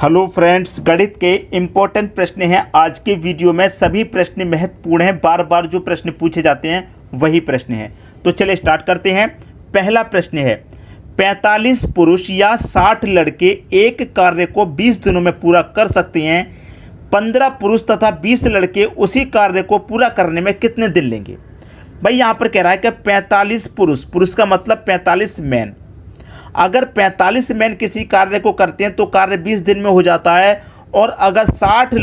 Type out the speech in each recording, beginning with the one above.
Hello friends, गणित के important प्रश्न हैं आज के वीडियो में। सभी प्रश्न महत्वपूर्ण हैं, बार बार जो प्रश्न पूछे जाते हैं वही प्रश्न हैं। तो चलिए स्टार्ट करते हैं। पहला प्रश्न है, 45 पुरुष या 60 लड़के एक कार्य को 20 दिनों में पूरा कर सकते हैं। 15 पुरुष तथा 20 लड़के उसी कार्य को पूरा करने में कितने दिन लेंगे? भाई यहाँ पर कह रहा है कि 45 पुरुष, पुरुष का मतलब 45 मैन। अगर 45 मैन किसी कार्य को करते हैं तो कार्य 20 दिन में हो जाता है। और अगर 60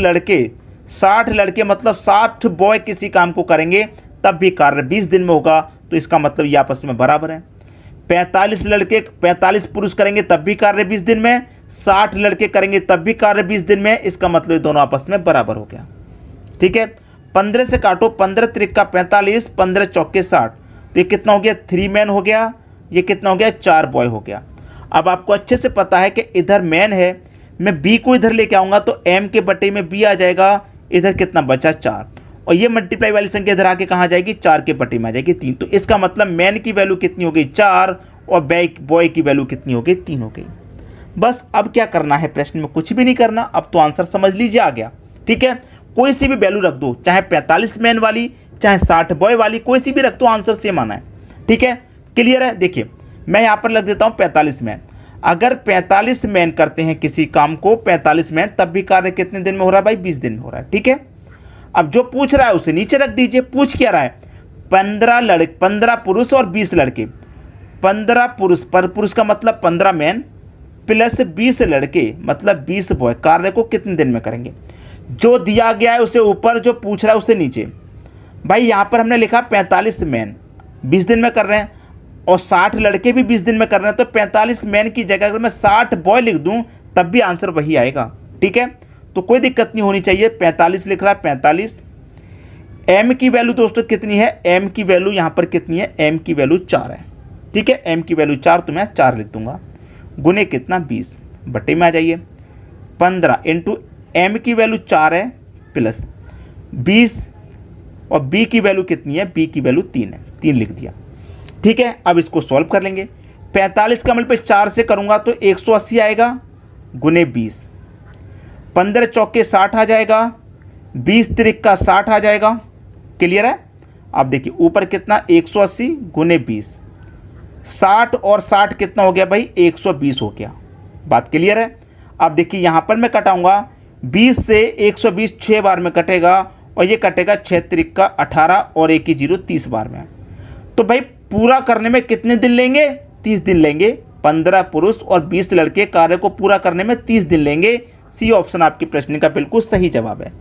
लड़के मतलब 60 बॉय किसी काम को करेंगे तब भी कार्य 20 दिन में होगा। तो इसका मतलब ये आपस में बराबर है। 45 लड़के 45 पुरुष करेंगे तब भी कार्य 20 दिन में, 60 लड़के करेंगे तब भी कार्य 20 दिन में। इसका मतलब ये दोनों आपस में बराबर हो गया। ठीक है, 15 से काटो, 15 त्रिका 45, 15 चौके 60। तो ये कितना हो गया? 3 मैन हो गया। ये कितना हो गया? 4 बॉय हो गया। अब आपको अच्छे से पता है कि इधर मैन है, मैं बी को इधर लेके आऊँगा तो एम के बटे में बी आ जाएगा। इधर कितना बचा? 4। और ये मल्टीप्लाई वाली संख्या इधर आके कहाँ जाएगी? 4 के बटे में आ जाएगी 3। तो इसका मतलब मैन की वैल्यू कितनी हो गई? 4। और बॉय की वैल्यू कितनी हो गई? 3 हो गई। बस अब क्या करना है? प्रश्न में कुछ भी नहीं करना, अब तो आंसर समझ लीजिए आ गया। ठीक है, कोई सी भी वैल्यू रख दो, चाहे 45 मैन वाली चाहे 60 बॉय वाली, कोई सी भी रख दो, आंसर सेम आना है। ठीक है, क्लियर है? देखिए मैं यहाँ पर लग देता हूँ 45 मैन। अगर 45 मैन करते हैं किसी काम को, 45 मैन, तब भी कार्य कितने दिन में हो रहा है भाई? 20 दिन में हो रहा है। ठीक है, अब जो पूछ रहा है उसे नीचे रख दीजिए। पूछ क्या रहा है? 15 पुरुष और 20 लड़के। 15 पुरुष, पर पुरुष का मतलब 15 मैन प्लस 20 लड़के मतलब 20 बॉय कार्य को कितने दिन में करेंगे? जो दिया गया है उसे ऊपर, जो पूछ रहा है उसे नीचे। भाई यहाँ पर हमने लिखा 45 मैन 20 दिन में कर रहे हैं और 60 लड़के भी 20 दिन में कर रहे हैं। तो 45 मैन की जगह अगर मैं 60 बॉय लिख दूं तब भी आंसर वही आएगा। ठीक है, तो कोई दिक्कत नहीं होनी चाहिए। 45 लिख रहा है, 45। एम की वैल्यू दोस्तों कितनी है? एम की वैल्यू यहाँ पर कितनी है? एम की वैल्यू 4 है। ठीक है, एम की वैल्यू 4, तो मैं 4 लिख दूंगा। गुने कितना? 20 बटे में आ जाइए। 15 इंटू एम की वैल्यू 4 है प्लस 20 और बी की वैल्यू कितनी है? बी की वैल्यू 3 है, 3 लिख दिया। ठीक है, अब इसको सॉल्व कर लेंगे। 45 का मल्टीप्लाई 4 से करूंगा तो 180 आएगा गुने 20। 15 चौके 60 आ जाएगा, 20 त्रिका 60 आ जाएगा। क्लियर है? अब देखिए ऊपर कितना? 180 गुने 20, 60 और 60 कितना हो गया भाई? 120 हो गया। बात क्लियर है? अब देखिए यहाँ पर मैं कटाऊंगा 20 से 120 6 बार में कटेगा और ये कटेगा 6 त्रिका 18 और 1 की 0 30 बार में। तो भाई पूरा करने में कितने दिन लेंगे? 30 दिन लेंगे। 15 पुरुष और 20 लड़के कार्य को पूरा करने में 30 दिन लेंगे। सी ऑप्शन आपके प्रश्न का बिल्कुल सही जवाब है।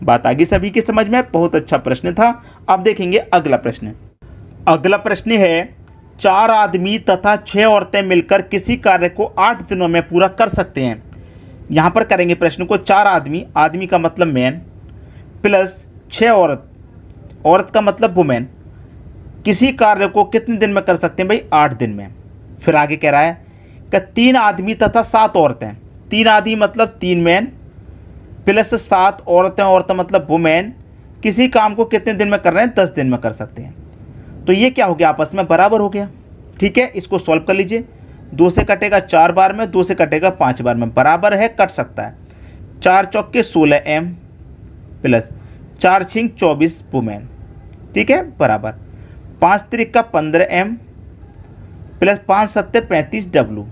बात आगे सभी की समझ में? बहुत अच्छा प्रश्न था। अब देखेंगे अगला प्रश्न। अगला प्रश्न है, 4 आदमी तथा 6 औरतें मिलकर किसी कार्य को 8 दिनों में पूरा कर सकते हैं। यहाँ पर करेंगे प्रश्न को 4 आदमी, आदमी का मतलब मैन, प्लस 6 औरत, औरत का मतलब वुमेन, किसी कार्य को कितने दिन में कर सकते हैं भाई? 8 दिन में। फिर आगे कह रहा है कि 3 आदमी तथा 7 औरतें। 3 आदमी मतलब 3 मैन प्लस 7 औरतें, औरतें मतलब वुमेन, किसी काम को कितने दिन में कर रहे हैं? 10 दिन में कर सकते हैं। तो ये क्या हो गया? आपस में बराबर हो गया। ठीक है, इसको सॉल्व कर लीजिए। 2 से कटेगा 4 बार में, 2 से कटेगा 5 बार में, बराबर है, कट सकता है। 4 चौके 16 एम प्लस 4 छिंग 24 वुमेन। ठीक है, बराबर 5 त्रिका 15 एम प्लस 5 सत्ते 35 डब्लू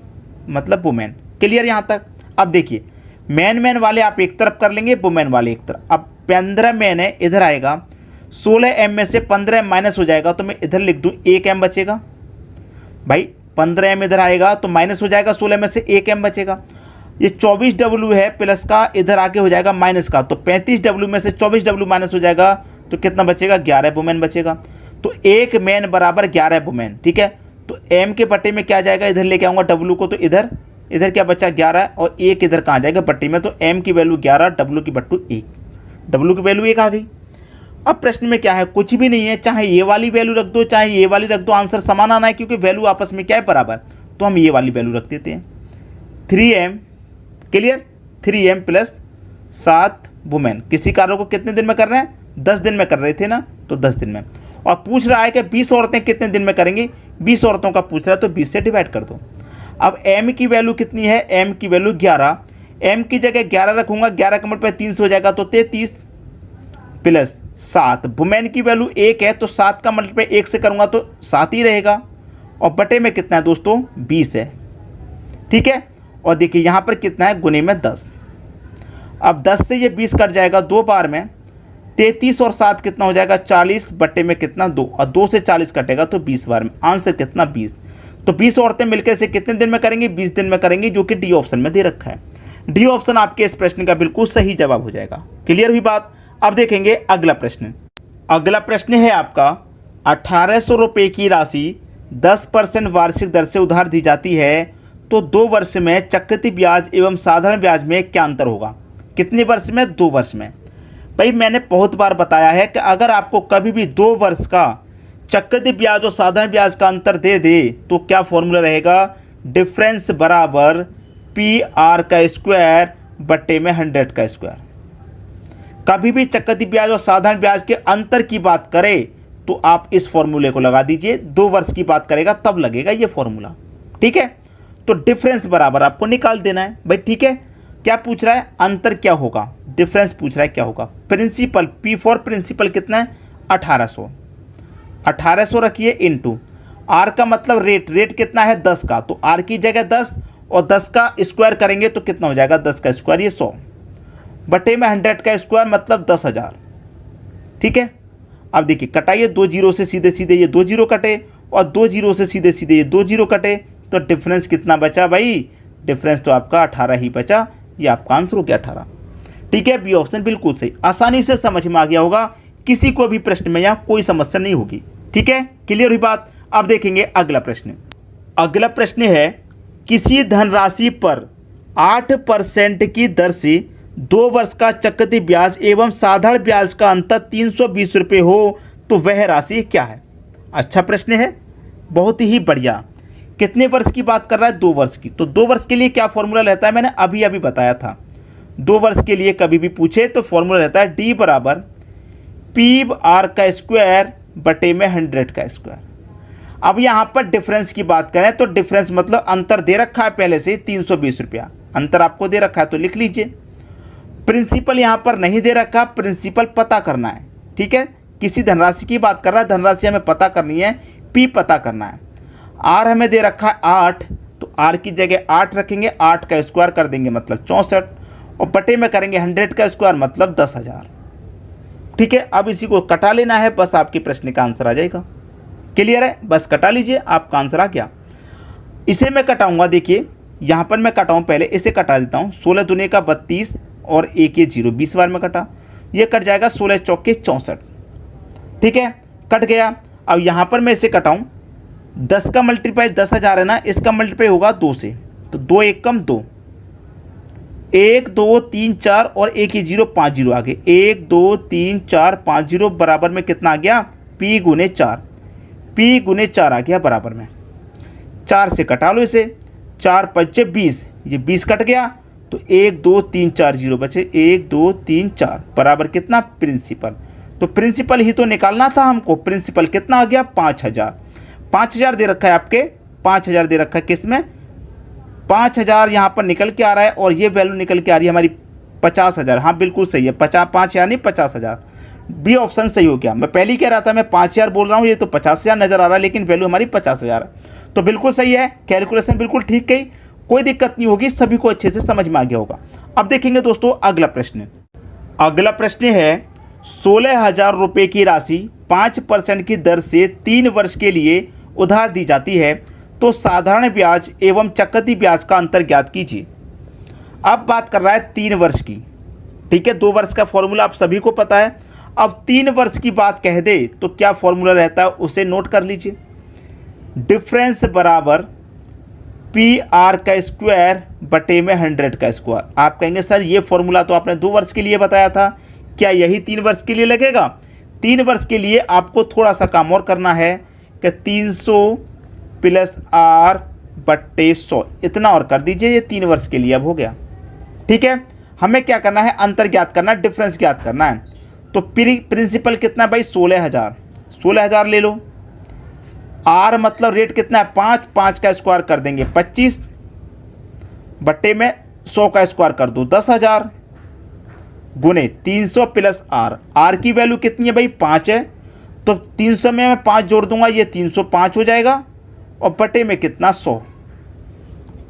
मतलब वुमेन। क्लियर यहाँ तक? अब देखिए मैन वाले आप एक तरफ कर लेंगे, वुमेन वाले एक तरफ। अब 15 मैन है, इधर आएगा 16 एम में से 15 एम माइनस हो जाएगा तो मैं इधर लिख दूँ 1 एम बचेगा। भाई 15 एम इधर आएगा तो माइनस हो जाएगा, 16 में से 1 एम बचेगा। ये 24 डब्लू है प्लस का, इधर आके हो जाएगा माइनस का, तो 35 डब्लू में से 24 डब्लू माइनस हो जाएगा तो कितना बचेगा? 11 वुमेन बचेगा। तो 1 मैन बराबर 11 वुमेन। ठीक है, तो एम के बट्टे में क्या जाएगा? इधर लेके आऊँगा डब्लू को, तो इधर क्या बचा? 11 और 1 इधर कहाँ जाएगा? बट्टे में। तो एम की वैल्यू 11, डब्लू की बट्टू 1, डब्लू की वैल्यू 1 आ गई। अब प्रश्न में क्या है? कुछ भी नहीं है, चाहे ये वाली वैल्यू रख दो चाहे ये वाली रख दो, आंसर समान आना है क्योंकि वैल्यू आपस में क्या है? बराबर। तो हम ये वाली वैल्यू रख देते हैं 3m। Clear? 3m plus 7 women किसी कार्य को कितने दिन में कर रहे हैं? 10 दिन में कर रहे थे ना, तो 10 दिन में। और पूछ रहा है कि 20 औरतें कितने दिन में करेंगी? 20 औरतों का पूछ रहा है तो 20 से डिवाइड कर दो। अब m की वैल्यू कितनी है? m की वैल्यू 11, m की जगह 11 रखूंगा, 11 का मल्टीप्लाई 3 से हो जाएगा तो 33 प्लस 7। वुमेन की वैल्यू 1 है तो 7 का मल्टीप्लाई 1 से करूंगा तो 7 ही रहेगा, और बटे में कितना है दोस्तों 20 है। ठीक है, और देखिए यहाँ पर कितना है गुने में 10। अब 10 से ये 20 कट जाएगा 2 बार में, 33 और 7 कितना हो जाएगा 40 बटे में कितना 2, और 2 से 40 कटेगा तो 20 बार में, आंसर कितना 20। तो 20 औरतें मिलकर इसे कितने दिन में करेंगी 20 दिन में करेंगी, जो कि डी ऑप्शन में दे रखा है। डी ऑप्शन आपके इस प्रश्न का बिल्कुल सही जवाब हो जाएगा। क्लियर हुई बात। अब देखेंगे अगला प्रश्न। अगला प्रश्न है आपका 1800 रुपये की राशि 10% वार्षिक दर से उधार दी जाती है, तो 2 वर्ष में चक्रवृद्धि ब्याज एवं साधारण ब्याज में क्या अंतर होगा। कितने वर्ष में 2 वर्ष में। भाई मैंने बहुत बार बताया है कि अगर आपको कभी भी 2 वर्ष का चक्रवृद्धि ब्याज और साधारण ब्याज का अंतर दे दे तो क्या फॉर्मूला रहेगा, डिफरेंस बराबर पी आर का स्क्वायर बट्टे में 100 का स्क्वायर। कभी भी चक्रवृद्धि ब्याज और साधारण ब्याज के अंतर की बात करें तो आप इस फॉर्मूले को लगा दीजिए, 2 वर्ष की बात करेगा तब लगेगा ये फॉर्मूला। ठीक है, तो डिफरेंस बराबर आपको निकाल देना है भाई। ठीक है, क्या पूछ रहा है अंतर क्या होगा, डिफरेंस पूछ रहा है क्या होगा। प्रिंसिपल पी फॉर प्रिंसिपल कितना है 1800, 1800 रखिए इंटू आर का मतलब रेट, रेट कितना है 10 का, तो आर की जगह 10 और 10 का स्क्वायर करेंगे तो कितना हो जाएगा 10 का स्क्वायर ये 100 बटे में 100 का स्क्वायर मतलब 10,000। ठीक है, अब देखिए कटाइए 2 जीरो से सीधे सीधे ये 2 जीरो कटे और 2 जीरो से सीधे सीधे ये 2 जीरो कटे, तो डिफरेंस कितना बचा भाई, डिफरेंस तो आपका 18 ही बचा। ये आपका आंसर हो गया 18। ठीक है, बी ऑप्शन बिल्कुल सही, आसानी से समझ में आ गया होगा, किसी को भी प्रश्न में यहाँ कोई समस्या नहीं होगी। ठीक है, क्लियर हुई बात। अब देखेंगे अगला प्रश्न। अगला प्रश्न है किसी धनराशि पर 8% की दर से 2 वर्ष का चक्रवृद्धि ब्याज एवं साधारण ब्याज का अंतर 320 रुपये हो तो वह राशि क्या है। अच्छा प्रश्न है, बहुत ही बढ़िया। कितने वर्ष की बात कर रहा है 2 वर्ष की, तो 2 वर्ष के लिए क्या फॉर्मूला रहता है मैंने अभी अभी बताया था। 2 वर्ष के लिए कभी भी पूछे तो फॉर्मूला रहता है डी बराबर पी आर का स्क्वायर बटे में 100 का स्क्वायर। अब यहाँ पर डिफरेंस की बात करें तो डिफरेंस मतलब अंतर दे रखा है पहले से 320 रुपया, अंतर आपको दे रखा है तो लिख लीजिए। प्रिंसिपल यहाँ पर नहीं दे रखा, प्रिंसिपल पता करना है। ठीक है, किसी धनराशि की बात कर रहा है, धनराशि हमें पता करनी है, पी पता करना है। आर हमें दे रखा है 8, तो आर की जगह 8 रखेंगे, 8 का स्क्वायर कर देंगे मतलब 64 और बटे में करेंगे 100 का स्क्वायर मतलब 10,000। ठीक है, अब इसी को कटा लेना है, बस आपके प्रश्न का आंसर आ जाएगा। क्लियर है, बस कटा लीजिए, आपका आंसर आ गया। इसे मैं कटाऊंगा, देखिए यहाँ पर मैं कटाऊँ, पहले इसे कटा देता हूँ। 16 दूने का 32 और 1 ये 0, 20 बार में कटा, ये कट जाएगा 16 चौके 64। ठीक है, कट गया। अब यहाँ पर मैं इसे कटाऊँ, 10 का मल्टीप्लाई 10,000 है ना, इसका मल्टीप्लाई होगा 2 से, तो 2 1 कम 2, 1 2 3 4 और 1 ये 0, 5 0 आ गए, 1 2 3 4 5 0 बराबर में कितना आ गया पी गुने 4, पी गुने 4 आ गया बराबर में 4 से कटा लो इसे, 4 5 20, ये 20 कट गया तो 1 2 3 4 0 बचे, 1 2 3 4 बराबर कितना प्रिंसिपल। तो प्रिंसिपल ही तो निकालना था हमको, प्रिंसिपल कितना आ गया 5,000। 5,000 दे रखा है आपके, 5,000 दे रखा है किसमें, 5,000 यहाँ पर निकल के आ रहा है और ये वैल्यू निकल के आ रही है हमारी 50,000। हाँ बिल्कुल सही है, 5 यानी 50,000। बी ऑप्शन सही हो गया। मैं पहले ही कह रहा था मैं 5,000 बोल रहा हूँ, ये तो 50,000 नजर आ रहा है, लेकिन वैल्यू हमारी 50,000 है। तो बिल्कुल सही है, कैलकुलेशन बिल्कुल ठीक गई, कोई दिक्कत नहीं होगी, सभी को अच्छे से समझ में आ गया होगा। अब देखेंगे दोस्तों अगला प्रश्न। अगला प्रश्न है 16,000 रुपये की राशि 5% की दर से 3 वर्ष के लिए उधार दी जाती है, तो साधारण ब्याज एवं चक्रवृद्धि ब्याज का अंतर ज्ञात कीजिए। अब बात कर रहा है 3 वर्ष की। ठीक है, 2 वर्ष का फॉर्मूला आप सभी को पता है। अब 3 वर्ष की बात कह दे तो क्या फॉर्मूला रहता है उसे नोट कर लीजिए। डिफरेंस बराबर पी आर का स्क्वायर बटे में 100 का स्क्वायर। आप कहेंगे सर ये फॉर्मूला तो आपने 2 वर्ष के लिए बताया था, क्या यही 3 वर्ष के लिए लगेगा। 3 वर्ष के लिए आपको थोड़ा सा काम और करना है कि 300 प्लस आर बट्टे 100 इतना और कर दीजिए, ये 3 वर्ष के लिए अब हो गया। ठीक है, हमें क्या करना है, अंतर ज्ञात करना है, डिफरेंस ज्ञात करना है। तो प्रिंसिपल कितना भाई 16,000, 16,000 ले लो। आर मतलब रेट कितना है 5, 5 का स्क्वायर कर देंगे 25 बट्टे में 100 का स्क्वायर कर दो 10,000 गुने 300 प्लस आर। आर की वैल्यू कितनी है भाई 5 है, तो 300 में मैं 5 जोड़ दूंगा, ये 305 हो जाएगा और बटे में कितना 100।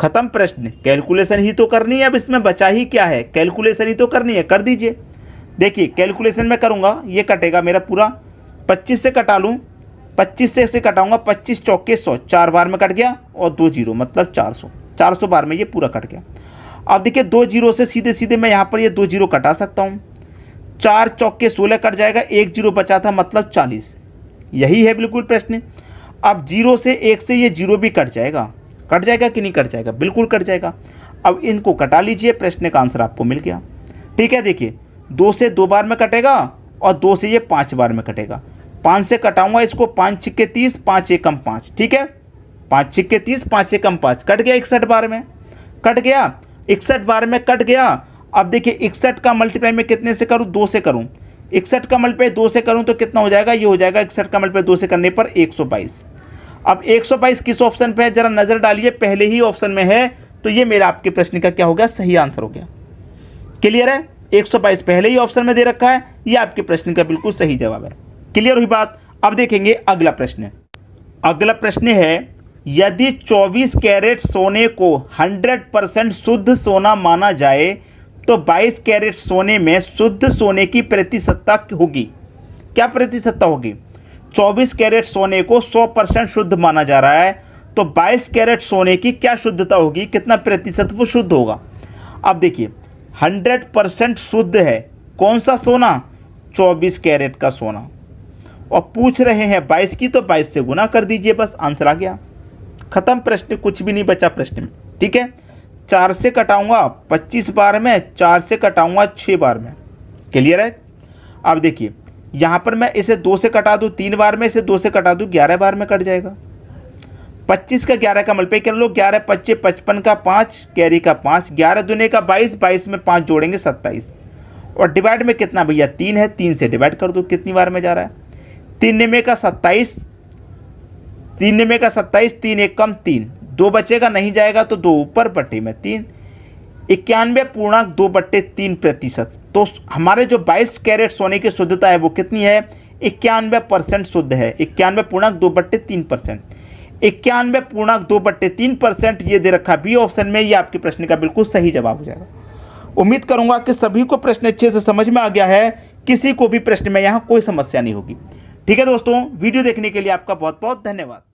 खत्म प्रश्न। कैलकुलेशन ही तो करनी है, अब इसमें बचा ही क्या है, कैलकुलेशन ही तो करनी है, कर दीजिए। देखिए कैलकुलेशन में करूंगा, ये कटेगा मेरा पूरा 25 से कटा लूँ, 25 से कटाऊंगा, 25 चौके 100, 4 बार में कट गया और 2 जीरो मतलब 400, 400 बार में ये पूरा कट गया। अब देखिए 2 जीरो से सीधे सीधे मैं यहाँ पर ये 2 जीरो कटा सकता हूँ, 4 चौके 16 कट जाएगा, 1 जीरो बचा था मतलब 40। यही है बिल्कुल प्रश्न। अब जीरो से 1 से ये जीरो भी कट जाएगा कि नहीं कट जाएगा, बिल्कुल कट जाएगा। अब इनको कटा लीजिए, प्रश्न का आंसर आपको मिल गया। ठीक है, देखिए 2 से 2 बार में कटेगा और 2 से ये 5 बार में कटेगा। 5 से कटाऊंगा इसको, 5 छिक्के 30, 5 एकम 5, ठीक है, 5 छिक्के 30, 5 एकम 5, कट गया 61 बार में, कट गया 61 बार में कट गया। अब देखिए 61 का मल्टीप्लाई में कितने से करूँ, 2 से करूँ, 61 का मल्टीप्लाई 2 से करूँ तो कितना हो जाएगा, ये हो जाएगा 61 का मल्टीप्लाई 2 से करने पर 122। अब 122 किस ऑप्शन पे है जरा नजर डालिए, पहले ही ऑप्शन में है, तो ये मेरा आपके प्रश्न का क्या हो गया, सही आंसर हो गया। क्लियर है, 122 पहले ही ऑप्शन में दे रखा है, ये आपके प्रश्न का बिल्कुल सही जवाब है। क्लियर हुई बात। अब देखेंगे अगला प्रश्न। अगला प्रश्न है, यदि 24 कैरेट सोने को 100% शुद्ध सोना माना जाए तो 22 कैरेट सोने में शुद्ध सोने की प्रतिशतता होगी। क्या प्रतिशतता होगी, 24 कैरेट सोने को 100% शुद्ध माना जा रहा है, तो 22 कैरेट सोने की क्या शुद्धता होगी, कितना प्रतिशत वो शुद्ध होगा। अब देखिए 100% शुद्ध है कौन सा सोना, 24 कैरेट का सोना, और पूछ रहे हैं 22 की, तो 22 से गुना कर दीजिए, बस आंसर आ गया। खत्म प्रश्न, कुछ भी नहीं बचा प्रश्न में। ठीक है, 4 से कटाऊंगा 25 बार में, 4 से कटाऊंगा 6 बार में। क्लियर है। अब देखिए यहाँ पर मैं इसे 2 से कटा दूँ 3 बार में, इसे 2 से कटा दूँ 11 बार में कट जाएगा। 25 का 11 का मल्टीप्लाई कर लो, 11 25, 55 का 5, कैरी का 5, 11 दूने का 22, 22 में 5 जोड़ेंगे 27, और डिवाइड में कितना भैया 3 है, 3 से डिवाइड कर दो, कितनी बार में जा रहा है, 3 में का 27, 3 में का 27, 3 एक कम 3, 2 बचेगा नहीं जाएगा तो 2 ऊपर बटे में 3, 91.2/3%। तो हमारे जो 22 कैरेट सोने की शुद्धता है वो कितनी है, 91% शुद्ध है, 91.2/3%, 91.2/3% ये दे रखा बी ऑप्शन में, ये आपके प्रश्न का बिल्कुल सही जवाब हो जाएगा। उम्मीद करूंगा कि सभी को प्रश्न अच्छे से समझ में आ गया है, किसी को भी प्रश्न में यहाँ कोई समस्या नहीं होगी। ठीक है दोस्तों, वीडियो देखने के लिए आपका बहुत बहुत धन्यवाद।